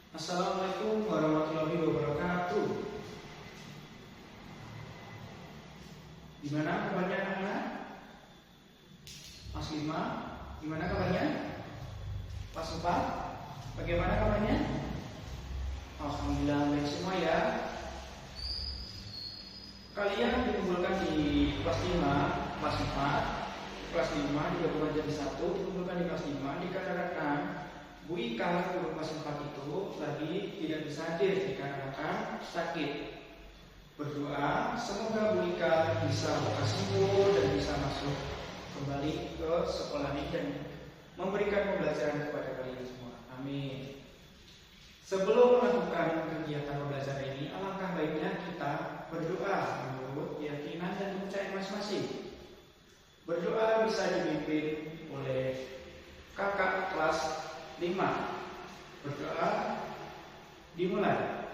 Assalamualaikum warahmatullahi wabarakatuh. Gimana kabarnya anak-anak? Kelas 5, gimana kabarnya? Kelas 4, bagaimana kabarnya? Alhamdulillah baik semua ya. Kalian dikumpulkan di kelas 5, kelas 4, kelas 5 digabungkan jadi 1, dikumpulkan di kelas 5 dikarenakan Bu Ika guru kelas 4 itu lagi tidak bisa hadir dikarenakan sakit. Berdoa semoga Bu Ika bisa lekas sembuh dan bisa masuk kembali ke sekolah ini dan memberikan pembelajaran kepada kalian semua. Amin. Sebelum melakukan kegiatan pembelajaran ini, alangkah baiknya kita berdoa menurut keyakinan dan kepercayaan masing-masing. Berdoa bisa dipimpin oleh kakak kelas 5. Berdoa dimulai.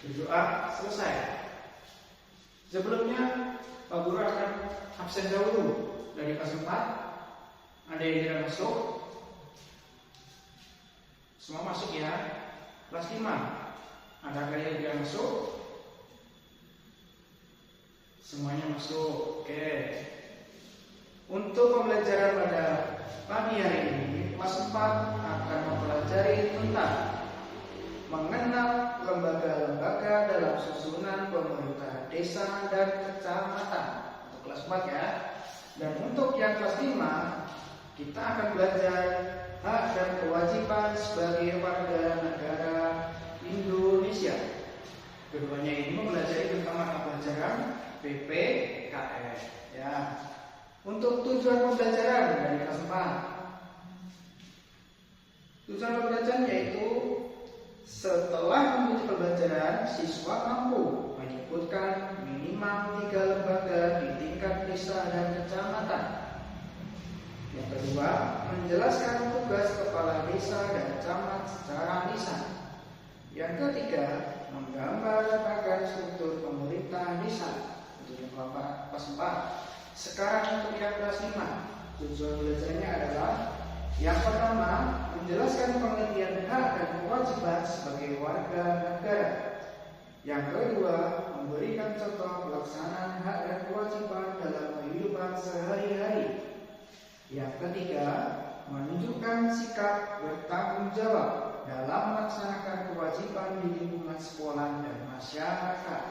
Berdoa selesai. Sebelumnya Pak Guru akan absen dahulu dari kelas 4. Ada yang tidak masuk? Semua masuk ya. Kelas 5. Ada yang tidak masuk? Semuanya masuk. Oke. Untuk pembelajaran pada pagi hari ini, kelas 4 akan mempelajari tentang mengenal lembaga-lembaga dalam susunan pemerintah desa dan kecamatan. Untuk kelas 4 ya. Dan untuk yang kelas 5, kita akan belajar hak dan kewajiban sebagai warga negara Indonesia. Keduanya ini mempelajari tentang mata pelajaran PPKN ya. Untuk tujuan pembelajaran dari kelas 4, tujuan pembelajaran yaitu setelah mengikuti pembelajaran, siswa mampu menyebutkan minimal 3 lembaga di tingkat desa dan kecamatan. Yang kedua, menjelaskan tugas kepala desa dan camat secara lisan. Yang ketiga, menggambarkan struktur pemerintah desa. Untuk yang kelas 4. Sekarang untuk yang kelas 5, tujuan belajarnya adalah yang pertama, menjelaskan pengertian hak dan kewajiban sebagai warga negara. Yang kedua, memberikan contoh pelaksanaan hak dan kewajiban dalam kehidupan sehari-hari. Yang ketiga, menunjukkan sikap bertanggung jawab dalam melaksanakan kewajiban di lingkungan sekolah dan masyarakat.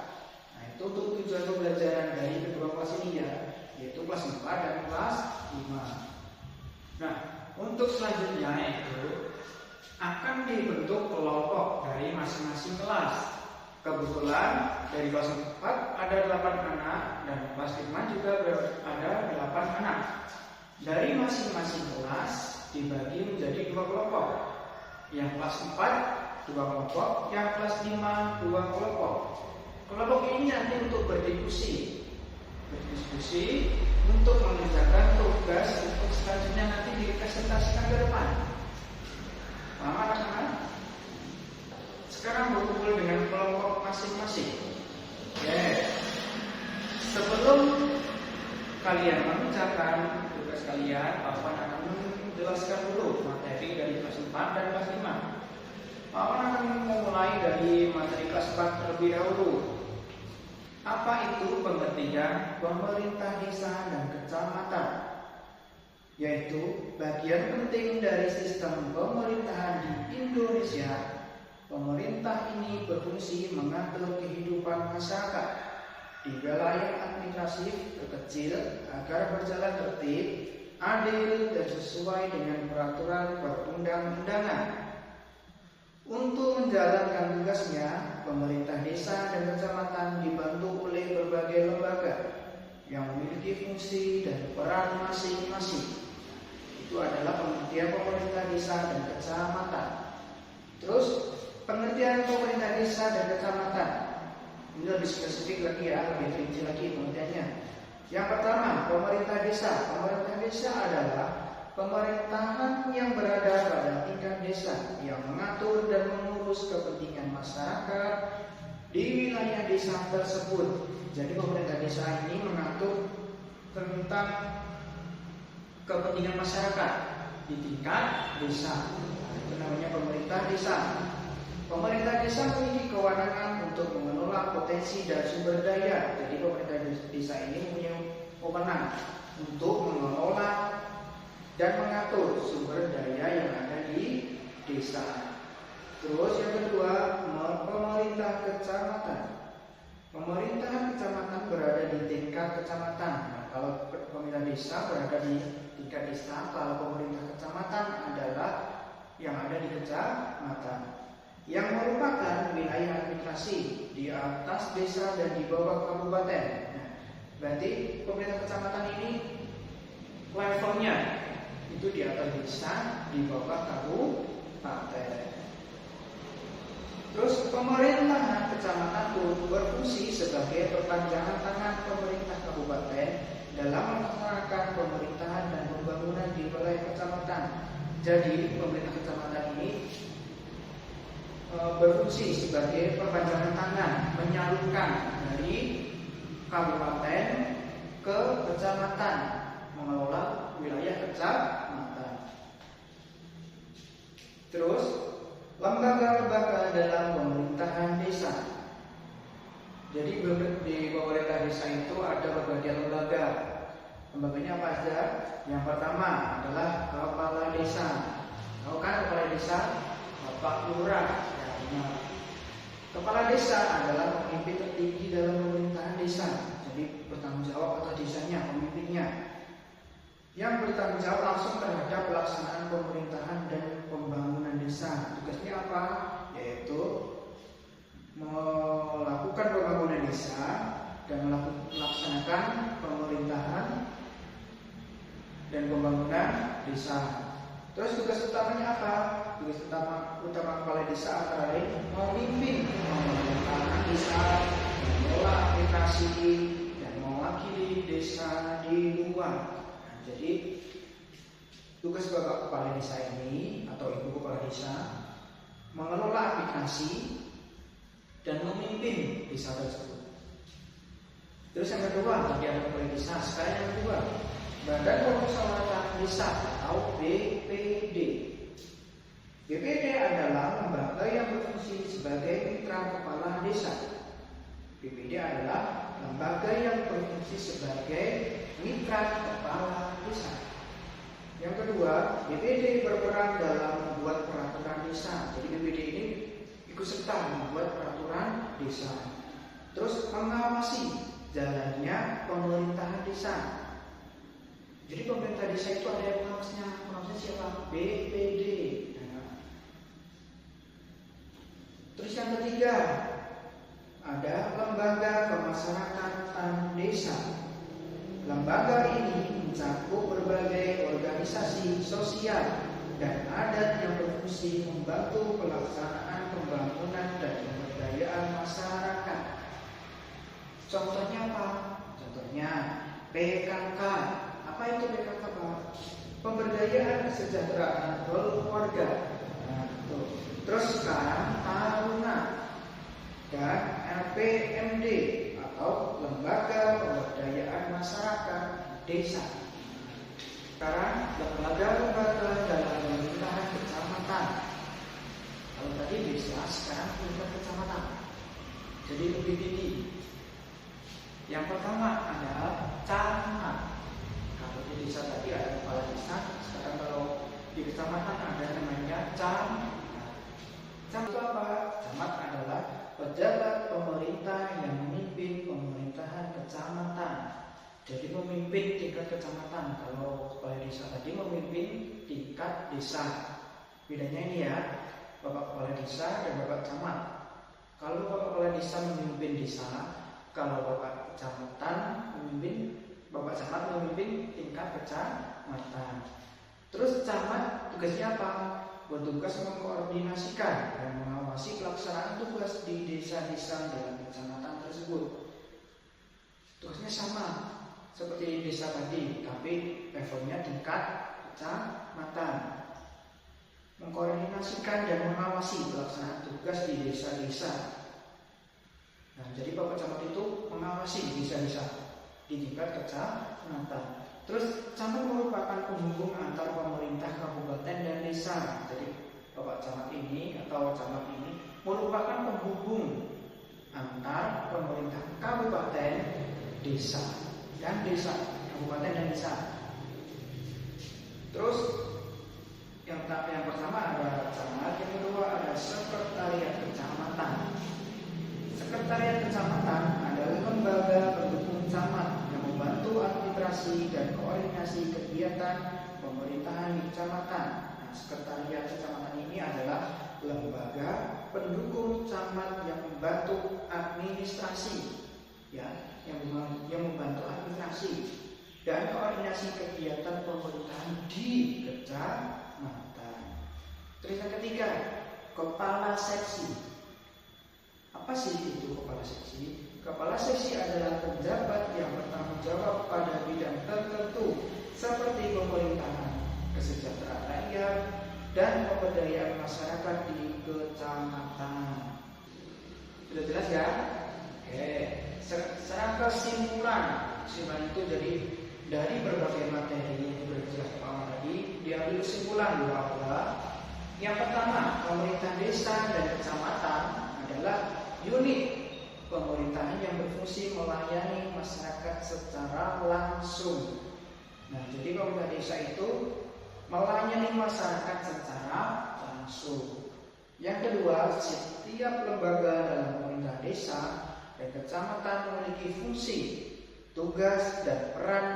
Nah, itu untuk tujuan pembelajaran dari kedua kelas ini ya, yaitu kelas 4 dan kelas 5. Nah, untuk selanjutnya itu akan dibentuk kelompok dari masing-masing kelas. Kebetulan dari kelas 4 ada 8 anak dan kelas 5 juga ada 8 anak. Dari masing-masing kelas dibagi menjadi 2 kelompok. Yang kelas 4 2 kelompok, yang kelas 5 2 kelompok. Kelompok ini nanti untuk berdiskusi untuk mengerjakan tugas untuk selanjutnya nanti dipresentasikan ke depan. Paham anak-anak? Sekarang berkumpul dengan kelompok masing-masing. Sebelum kalian mengerjakan tugas kalian, Papan akan menjelaskan dulu materi dari kelas 4 dan kelas 5. Papan akan memulai dari materi kelas 4 terlebih dahulu. Apa itu pengertian pemerintah desa dan kecamatan? Yaitu bagian penting dari sistem pemerintahan di Indonesia. Pemerintah ini berfungsi mengatur kehidupan masyarakat di wilayah administratif terkecil agar berjalan tertib, adil, dan sesuai dengan peraturan perundang-undangan. Untuk menjalankan tugasnya, pemerintah desa dan kecamatan dibantu oleh berbagai lembaga yang memiliki fungsi dan peran masing-masing. Itu adalah pengertian pemerintah desa dan kecamatan. Terus, pengertian pemerintah desa dan kecamatan ini lebih spesifik lagi ya, lebih rinci lagi pengertiannya. Yang pertama, pemerintah desa. Pemerintah desa adalah pemerintahan yang berada pada tingkat desa yang mengatur dan mengurus kepentingan masyarakat di wilayah desa tersebut. Jadi pemerintah desa ini mengatur tentang kepentingan masyarakat di tingkat desa. Itu namanya pemerintah desa. Pemerintah desa memiliki kewenangan untuk mengelola potensi dan sumber daya. Jadi pemerintah desa ini mempunyai wewenang untuk mengelola dan mengatur sumber daya yang ada di desa. Terus yang kedua, pemerintah kecamatan. Pemerintahan kecamatan berada di tingkat kecamatan. Nah, kalau pemerintah desa berada di tingkat desa, kalau pemerintah kecamatan adalah yang ada di kecamatan, yang merupakan wilayah administrasi di atas desa dan di bawah kabupaten. Nah, berarti pemerintah kecamatan ini levelnya itu di atas desa, di bawah kabupaten. Terus pemerintahan kecamatan berfungsi sebagai perpanjangan tangan pemerintah kabupaten dalam melaksanakan pemerintahan dan pembangunan di wilayah kecamatan. Jadi pemerintah kecamatan ini berfungsi sebagai perpanjangan tangan, menyalurkan dari kabupaten ke kecamatan, mengelola wilayah kecamatan. Terus lembaga-lembaga dalam pemerintahan desa. Jadi di pemerintah desa itu ada berbagai lembaga. Lembaganya apa saja? Yang pertama adalah kepala desa. Tahu kan kepala desa? Bapak Lurah. Nah, kepala desa adalah pemimpin tertinggi dalam pemerintahan desa. Jadi bertanggung jawab atas desanya, pemimpinnya, yang bertanggung jawab langsung terhadap pelaksanaan pemerintahan dan pembangunan desa. Tugasnya apa? Yaitu melakukan pembangunan desa dan melaksanakan pemerintahan dan pembangunan desa. Terus tugas utamanya apa? Tugas utama kepala desa antara lain memimpin pemerintahan desa, mengelola aplikasi dan mewakili desa di luar. Jadi tugas bapak kepala desa ini atau ibu kepala desa mengelola aplikasi dan memimpin desa tersebut. Terus yang kedua, tadi ada kepala desa. Sekarang yang kedua, Badan Permusyawaratan Desa atau BPD. BPD adalah lembaga yang berfungsi sebagai mitra kepala desa. BPD adalah lembaga yang berfungsi sebagai mitra kepala desa. Yang kedua, BPD berperan dalam membuat peraturan desa. Jadi BPD ini ikut serta membuat peraturan desa. Terus mengawasi jalannya pemerintahan desa. Jadi pemerintah desa itu ada yang pengawasnya. Pengawasnya siapa? BPD. Nah. Terus yang ketiga, ada lembaga kemasyarakatan desa. Lembaga ini mencakup berbagai organisasi sosial dan adat yang berfungsi membantu pelaksanaan pembangunan dan pemberdayaan masyarakat. Contohnya apa? Contohnya PKK. Apa itu PKK, Pak? Pemberdayaan kesejahteraan keluarga. Nah, terus sekarang Taruna dan LPMD atau Lembaga Pemberdayaan Masyarakat Desa. Sekarang lembaga-lembaga dalam pemerintahan kecamatan. Kalau tadi desa, sekarang tingkat kecamatan. Jadi lebih tinggi. Yang pertama adalah camat. Kalau di desa tadi ada kepala desa, sekarang kalau di kecamatan ada namanya camat. Camat itu apa? Camat adalah pejabat pemerintah yang memimpin pemerintahan kecamatan. Jadi memimpin tingkat kecamatan. Kalau kepala desa tadi memimpin tingkat desa. Bedanya ini ya, bapak kepala desa dan bapak camat. Kalau bapak kepala desa memimpin desa, kalau bapak kecamatan bapak camat memimpin tingkat kecamatan. Terus camat tugasnya apa? Bertugas mengkoordinasikan dan mengawasi pelaksanaan tugas di desa-desa dalam kecamatan tersebut. Tugasnya sama seperti di desa tadi, tapi levelnya tingkat kecamatan. Mengkoordinasikan dan mengawasi pelaksanaan tugas di desa-desa. Nah, jadi Bapak Camat itu mengawasi desa-desa di tingkat kecamatan. Terus camat merupakan penghubung antar pemerintah kabupaten dan desa. Jadi Bapak Camat ini atau camat ini merupakan penghubung antar pemerintah kabupaten, desa, dan desa, kabupaten dan desa. Terus yang pertama ada camat, yang kedua ada sekretariat kecamatan. Sekretariat kecamatan adalah lembaga pendukung camat yang membantu administrasi dan koordinasi kegiatan pemerintahan di kecamatan. Nah, sekretariat kecamatan ini adalah lembaga pendukung camat yang membantu administrasi, ya, yang membantu administrasi dan koordinasi kegiatan pemerintahan di kecamatan. Terus yang ketiga, kepala seksi. Apa sih itu kepala seksi? Kepala seksi adalah pejabat yang bertanggung jawab pada bidang tertentu seperti pemerintahan, kesejahteraan rakyat, dan pemberdayaan masyarakat di kecamatan. Sudah jelas ya? Oke. Secara kesimpulan itu jadi dari berbagai materi yang berjelas awal tadi diambil kesimpulan bahwa yang pertama, pemerintah desa dan kecamatan adalah unit pemerintahan yang berfungsi melayani masyarakat secara langsung. Nah, jadi pemerintah desa itu melayani masyarakat secara langsung. Yang kedua, setiap lembaga dalam pemerintah desa dan kecamatan memiliki fungsi, tugas, dan peran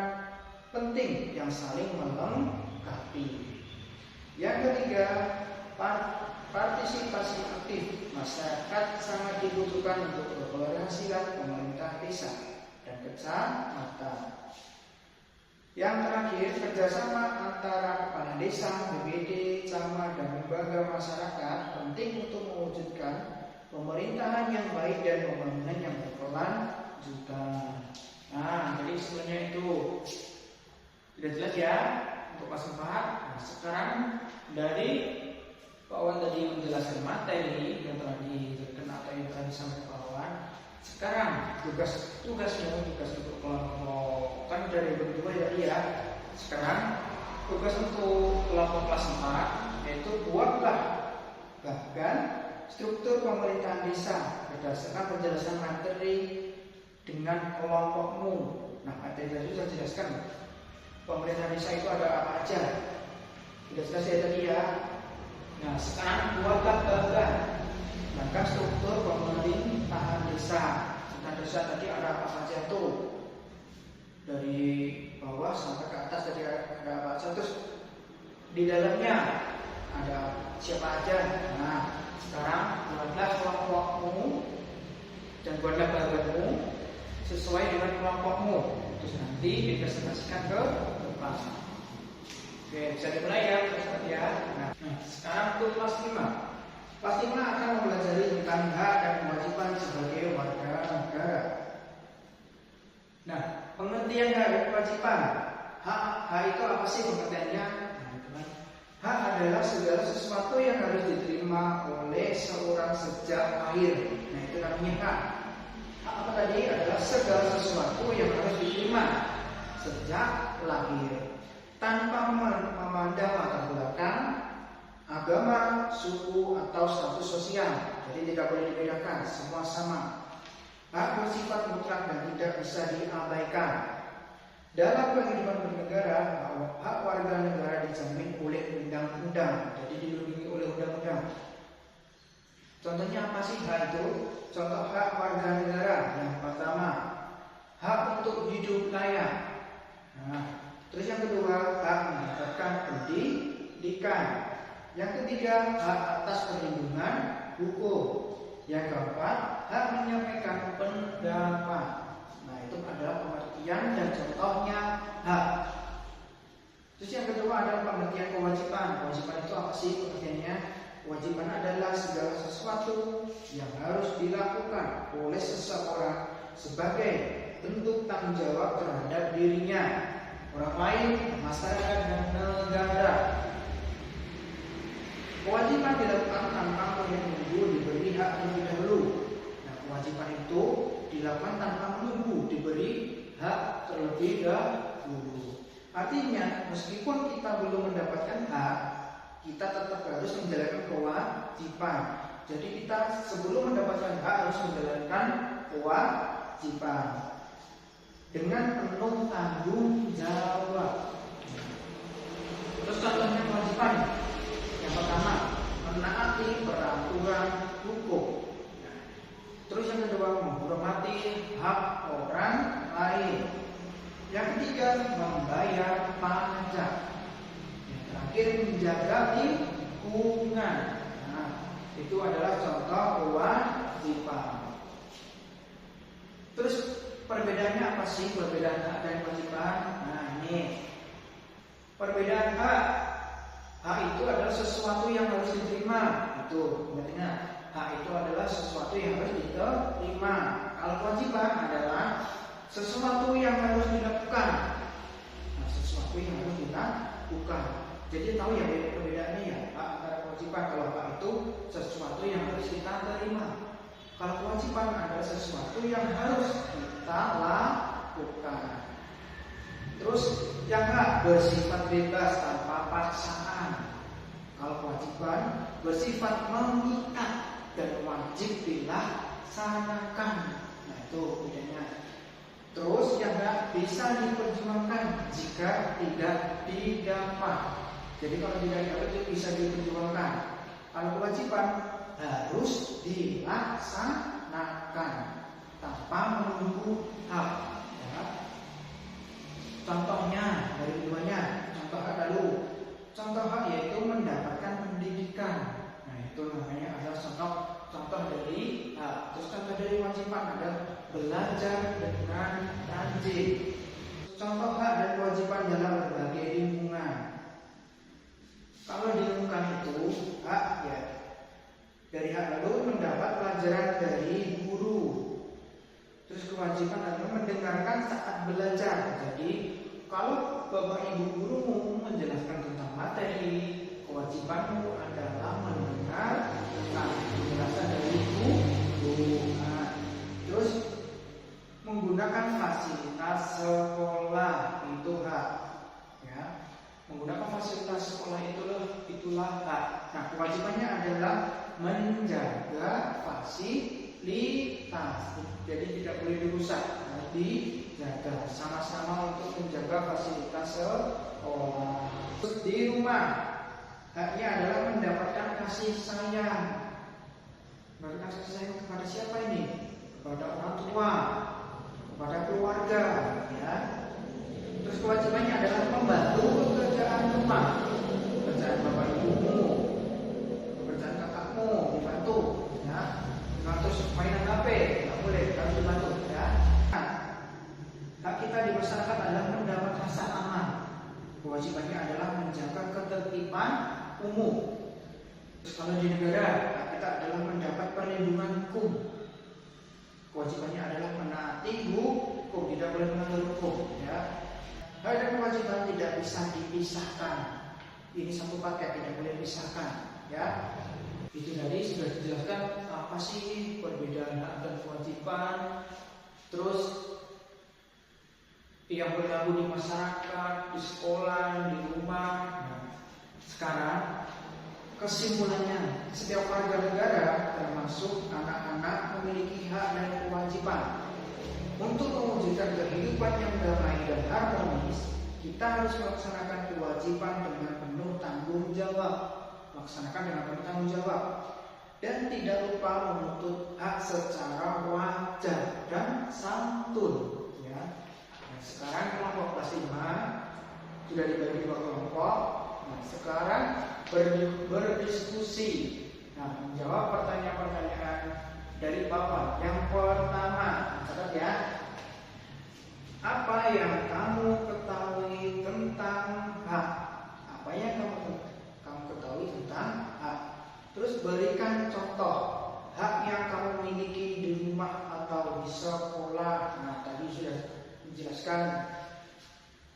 penting yang saling melengkapi. Yang ketiga, partisipasi aktif masyarakat sangat dibutuhkan untuk keberhasilan pemerintah desa dan kecamatan. Yang terakhir, kerjasama antara kepala desa, BPD, camat, dan lembaga masyarakat penting untuk mewujudkan pemerintahan yang baik dan pembangunan yang berkelanjutan. Nah, jadi sebenarnya itu sudah jelas ya untuk kelas 4. Nah, sekarang dari Pak Wan tadi menjelaskan materi yang telah diberikan atau yang telah disampaikan Pak Wan. Sekarang tugasnya untuk kelompok kan dari berdua ya. Sekarang tugas untuk kelompok kelas 4 yaitu buatlah bahkan struktur pemerintahan desa berdasarkan penjelasan materi dengan kelompokmu. Nah, materi tadi sudah jelaskan pemerintahan desa itu ada apa aja. Sudah jelas ya tadi ya. Nah, sekarang buatlah bahkan struktur pemerintahan desa. Pemerintahan desa tadi ada apa saja tuh? Dari bawah sampai ke atas tadi ada apa saja. Terus di dalamnya ada siapa aja. Nah, sekarang buatlah kelompokmu dan buatlah bagianmu sesuai dengan kelompokmu. Terus nanti dipresentasikan ke depan. Oke, bisa dimulai ya, ya. Nah, sekarang untuk kelas 5. Kelas 5 akan mempelajari tentang hak dan kewajiban sebagai warga negara. Nah, pengertian hak dan kewajiban. Hak itu apa sih pengertiannya? Nah, hak adalah segala sesuatu yang harus diterima oleh seorang sejak lahir. Nah, itu namanya hak. Hak apa tadi? Adalah segala sesuatu yang harus diterima sejak lahir, tanpa memandang latar belakang, agama, suku, atau status sosial. Jadi tidak boleh dibedakan, semua sama. Hak bersifat mutlak dan tidak bisa diabaikan. Dalam kehidupan bernegara, hak warga negara dijamin oleh undang-undang, jadi dilindungi oleh undang-undang. Contohnya apa sih hak itu? Contoh hak warga negara. Yang pertama, hak untuk hidup layak. Nah, terus yang kedua, hak mendapatkan pendidikan. Yang ketiga, hak atas perlindungan hukum. Yang keempat, hak menyampaikan pendapat. Nah, itu adalah pengertian dan contohnya hak. Terus yang kedua adalah pengertian kewajiban. Kewajiban itu apa sih pengertiannya? Kewajiban adalah segala sesuatu yang harus dilakukan oleh seseorang sebagai bentuk tanggung jawab terhadap dirinya, orang lain, masyarakat, dan negara. Kewajiban dilakukan tanpa menunggu diberi hak terlebih dahulu. Nah, kewajiban itu dilakukan tanpa menunggu diberi hak terlebih dahulu. Artinya, meskipun kita belum mendapatkan hak, kita tetap harus menjalankan kewajiban. Jadi kita sebelum mendapatkan hak harus menjalankan kewajiban dengan penuh tanggung jawab. Terus contohnya kewajiban. Yang pertama, menaati peraturan hukum. Terus yang kedua, menghormati hak orang lain. Yang ketiga, membayar pajak. Yang terakhir, menjaga lingkungan. Nah, itu adalah contoh kewajiban. Terus perbedaannya apa sih perbedaan hak dan kewajiban? Nah, ini perbedaan hak. Hak itu adalah sesuatu yang harus diterima. Itu artinya hak itu adalah sesuatu yang harus diterima. Kalau kewajiban adalah sesuatu yang harus dilakukan. Nah, sesuatu yang harus dilakukan. Jadi tahu ya perbedaannya ya, hak antara kewajiban. Kalau hak itu sesuatu yang harus kita terima. Kalau kewajiban adalah sesuatu yang harus kita lakukan. Terus yang hak bersifat bebas tanpa paksaan. Kalau kewajiban bersifat mengikat dan wajib dilaksanakan. Nah, itu bedanya. Terus yang hak bisa diperjuangkan jika tidak didapat. Jadi kalau tidak dapat itu bisa diperjuangkan. Kalau kewajiban harus dilaksanakan tanpa menunggu hak. Ya. Contohnya dari keduanya, contoh hak dulu. Contoh hak yaitu mendapatkan pendidikan. Nah, itu namanya adalah contoh dari hak. Terus contoh dari kewajiban adalah belajar dengan rajin. Contoh hak dan kewajiban dalam berbagai lingkungan. Kalau di lingkungan itu hak ya. Dari hak lalu mendapat pelajaran dari guru. Terus kewajiban adalah mendengarkan saat belajar. Jadi kalau bapak ibu gurumu menjelaskan tentang materi, kewajibanmu adalah mendengar penjelasan dari guru. Nah, terus menggunakan fasilitas sekolah itu hak. Ya, menggunakan fasilitas sekolah itulah hak. Nah, kewajibannya adalah menjaga fasilitas. Jadi tidak boleh dirusak, harus dijaga. Sama-sama untuk menjaga fasilitas sekolah. Terus di rumah, haknya adalah mendapatkan kasih sayang. Mendapatkan kasih sayang kepada siapa ini? Kepada orang tua, kepada keluarga, ya. Terus kewajibannya adalah membantu pekerjaan rumah, pekerjaan bapak ibumu, pekerjaan kakakmu dibantu, ya. Nah, terus mainan HP nggak boleh, harus dibantu, ya. Nah, hak kita di masyarakat adalah mendapat rasa aman. Kewajibannya adalah menjaga ketertiban umum. Terus kalau di negara, hak kita adalah mendapat perlindungan hukum. Kewajibannya adalah menaati hukum, tidak boleh melanggar hukum, ya. Hak dan kewajiban tidak bisa dipisahkan. Ini satu paket, tidak boleh dipisahkan, ya. Itu tadi sudah dijelaskan apa sih perbedaan hak dan kewajiban. Terus yang berlaku di masyarakat, di sekolah, di rumah. Nah, sekarang kesimpulannya, setiap warga negara termasuk anak-anak memiliki hak dan kewajiban. Untuk mewujudkan kehidupan yang damai dan harmonis, kita harus melaksanakan kewajiban dengan penuh tanggung jawab. Laksanakan dengan penuh tanggung jawab. Dan tidak lupa menuntut hak secara wajar dan santun. Ya. Nah, sekarang kelompok kelas 5 sudah dibagi dua kelompok. Nah, sekarang berdiskusi. Nah, menjawab pertanyaan-pertanyaan dari Bapak. Yang pertama, catat ya. Apa yang kamu ketahui tentang hak? Apa yang kamu ketahui tentang hak? Terus berikan contoh hak yang kamu miliki di rumah atau di sekolah. Nah, tadi sudah dijelaskan.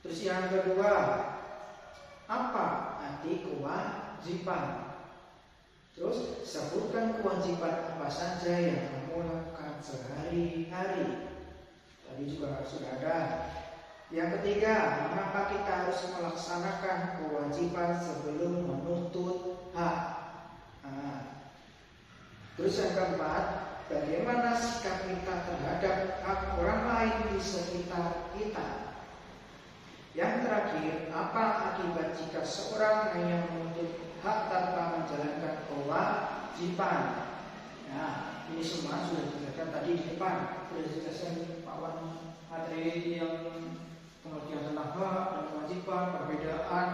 Terus yang kedua, apa arti kewajiban? Terus sebutkan kewajiban apa saja yang kamu lakukan sehari-hari. Tadi juga sudah ada. Yang ketiga, mengapa kita harus melaksanakan kewajiban sebelum menuntut hak? Terus yang keempat, bagaimana sikap kita terhadap hak orang lain di sekitar kita? Yang terakhir, apa akibat jika seorang hanya menuntut hak tanpa menjalankan kewajiban? Nah, ini semua sudah dijelaskan tadi di depan. Sudah dijelaskan Pak Wan materi yang pengertian tentang hak dan kewajiban, perbedaan,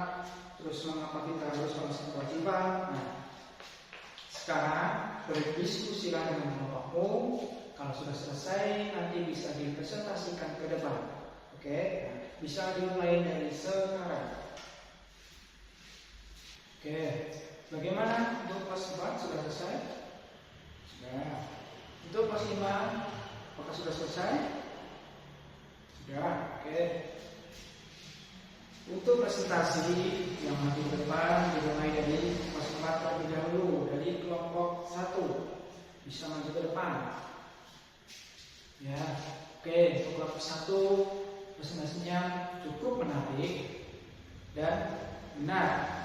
terus mengapa kita harus melaksanakan kewajiban. Nah, sekarang berdiskusilah dengan kelompokmu. Kalau sudah selesai, nanti bisa dipresentasikan ke depan. Oke, nah, bisa dimulai dari sekarang. Oke, bagaimana untuk kelas 4 sudah selesai? Sudah. Untuk kelas 5, apakah sudah selesai? Sudah, oke. Untuk presentasi yang maju ke depan dimulai dari kelas 4 terlebih dahulu, dari kelompok 1 bisa maju ke depan. Ya, oke. Untuk kelompok 1 presentasinya cukup menarik dan benar.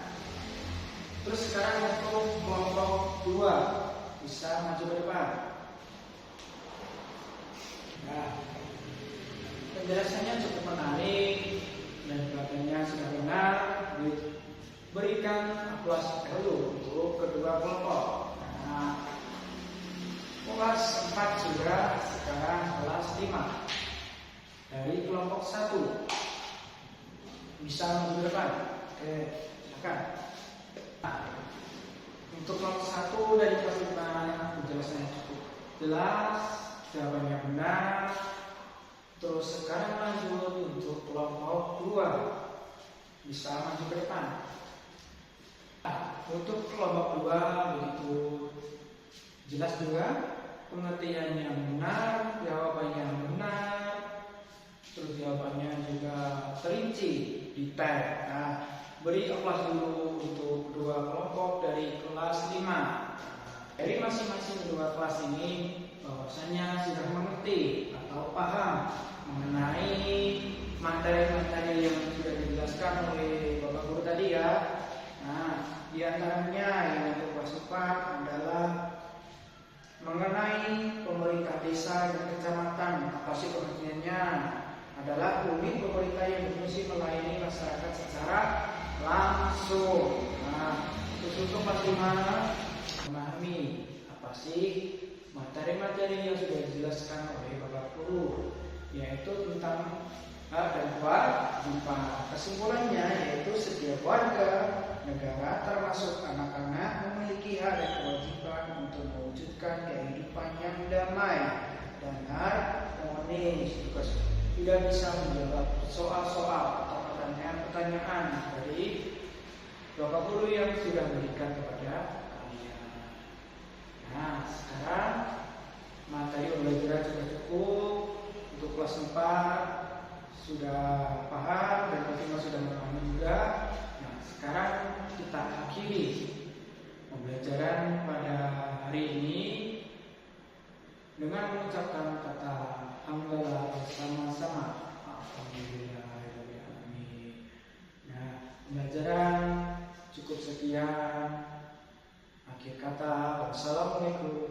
Terus sekarang untuk kelompok 2 bisa maju ke depan. Nah, penjelasannya cukup menarik dan bagiannya sudah benar. Berikan aplaus dulu untuk kedua kelompok. Nah, kelas 4 sudah, sekarang kelas 5 dari kelompok 1 bisa maju ke depan. Oke, silakan. Nah, untuk kelompok 1 dari kelas 5 penjelasannya cukup jelas, jawabannya benar. Terus sekarang lanjut untuk kelompok 2 bisa maju ke depan. Nah, untuk kelompok 2 begitu jelas juga, pengertiannya benar, jawabannya benar, terus jawabannya juga terinci, detail. Nah, beri aplaus dulu untuk kedua kelompok dari kelas 5. Dari masing-masing dua kelas ini bahwasanya sudah mengerti atau paham mengenai materi-materi yang sudah dijelaskan oleh Bapak Guru tadi ya. Nah, di antaranya yang untuk kelas 4 adalah mengenai pemerintah desa dan kecamatan. Apa sih pengertiannya? Adalah unit pemerintah yang berfungsi melayani masyarakat secara langsung. Nah, untuk kelas 5 memahami apa sih materi-materi yang sudah dijelaskan oleh Bapak Guru, yaitu tentang hak dan kewajiban. Kesimpulannya yaitu setiap warga negara termasuk anak-anak memiliki hak dan kewajiban untuk mewujudkan kehidupan yang damai dan harmonis. Tidak bisa menjawab soal-soal atau pertanyaan-pertanyaan dari Bapak Guru yang sudah berikan kepada kalian. Nah, sekarang materi pembelajaran sudah cukup. Untuk kelas 4 sudah paham dan kelas 5 sudah memahami juga. Nah, sekarang kita akhiri pembelajaran pada hari ini dengan mengucapkan kata alhamdulillah bersama-sama. Alhamdulillahirobbilalamin. Nah, pembelajaran cukup sekian. Akhir kata, wassalamualaikum